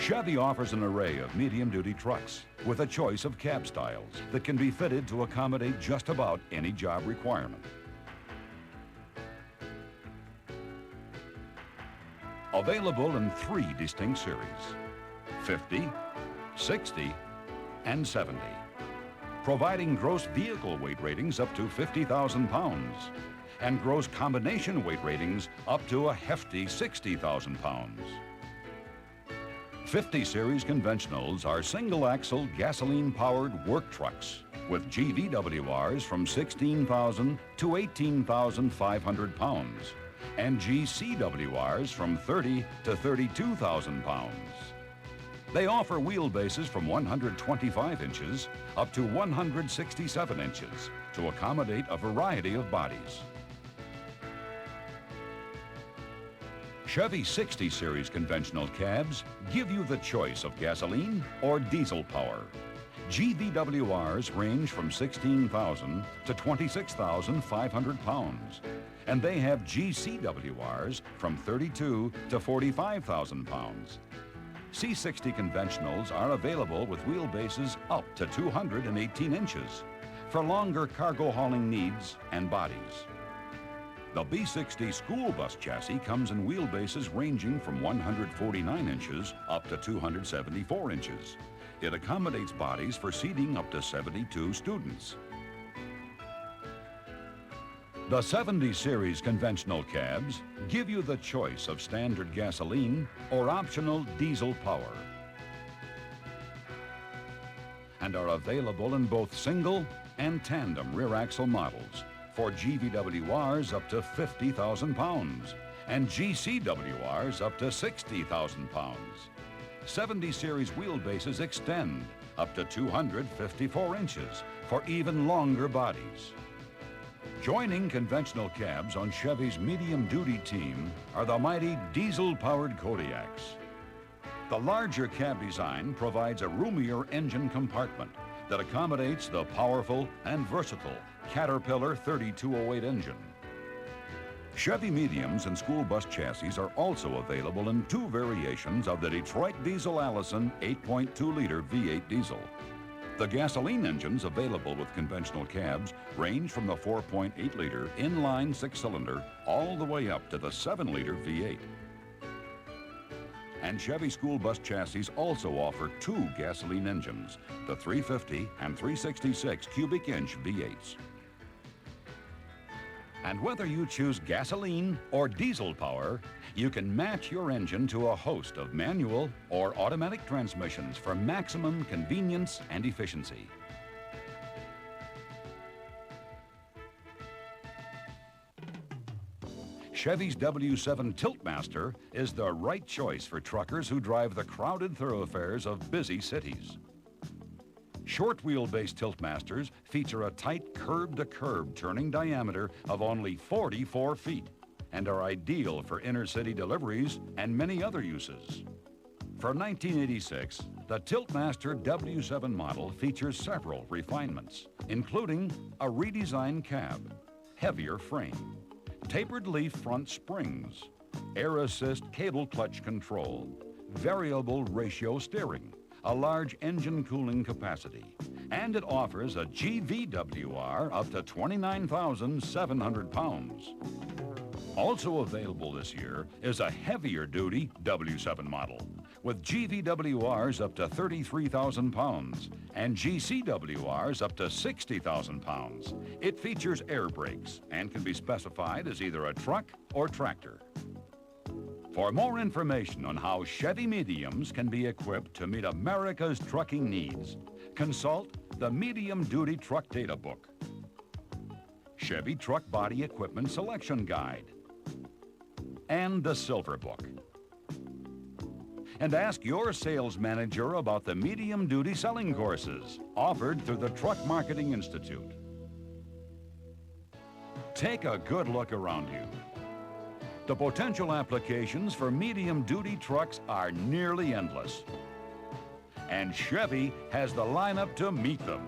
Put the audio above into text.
Chevy offers an array of medium-duty trucks with a choice of cab styles that can be fitted to accommodate just about any job requirement. Available in 3 distinct series, 50, 60, and 70, providing gross vehicle weight ratings up to 50,000 pounds and gross combination weight ratings up to a hefty 60,000 pounds. 50 series conventionals are single-axle gasoline-powered work trucks with GVWRs from 16,000 to 18,500 pounds and GCWRs from 30 to 32,000 pounds. They offer wheelbases from 125 inches up to 167 inches to accommodate a variety of bodies. Chevy 60 series conventional cabs give you the choice of gasoline or diesel power. GVWRs range from 16,000 to 26,500 pounds, and they have GCWRs from 32 to 45,000 pounds. C60 conventionals are available with wheelbases up to 218 inches for longer cargo hauling needs and bodies. The B60 school bus chassis comes in wheelbases ranging from 149 inches up to 274 inches. It accommodates bodies for seating up to 72 students. The 70 series conventional cabs give you the choice of standard gasoline or optional diesel power and are available in both single and tandem rear axle models for GVWRs up to 50,000 pounds and GCWRs up to 60,000 pounds. 70 series wheelbases extend up to 254 inches for even longer bodies. Joining conventional cabs on Chevy's medium-duty team are the mighty diesel-powered Kodiaks. The larger cab design provides a roomier engine compartment that accommodates the powerful and versatile Caterpillar 3208 engine. Chevy mediums and school bus chassis are also available in 2 variations of the Detroit Diesel Allison 8.2-liter V8 diesel. The gasoline engines available with conventional cabs range from the 4.8-liter inline 6-cylinder all the way up to the 7-liter V8. And Chevy school bus chassis also offer 2 gasoline engines, the 350 and 366 cubic inch V8s. And whether you choose gasoline or diesel power, you can match your engine to a host of manual or automatic transmissions for maximum convenience and efficiency. Chevy's W7 Tiltmaster is the right choice for truckers who drive the crowded thoroughfares of busy cities. Short wheelbase Tiltmasters feature a tight curb-to-curb turning diameter of only 44 feet and are ideal for inner-city deliveries and many other uses. For 1986, the Tiltmaster W7 model features several refinements, including a redesigned cab, heavier frame, tapered leaf front springs, air assist cable clutch control, variable ratio steering, a large engine cooling capacity, and it offers a GVWR up to 29,700 pounds. Also available this year is a heavier-duty W7 model with GVWRs up to 33,000 pounds and GCWRs up to 60,000 pounds. It features air brakes and can be specified as either a truck or tractor. For more information on how Chevy mediums can be equipped to meet America's trucking needs, consult the Medium Duty Truck Data Book, Chevy Truck Body Equipment Selection Guide, and the Silver Book. And ask your sales manager about the medium-duty selling courses offered through the Truck Marketing Institute. Take a good look around you. The potential applications for medium-duty trucks are nearly endless. And Chevy has the lineup to meet them.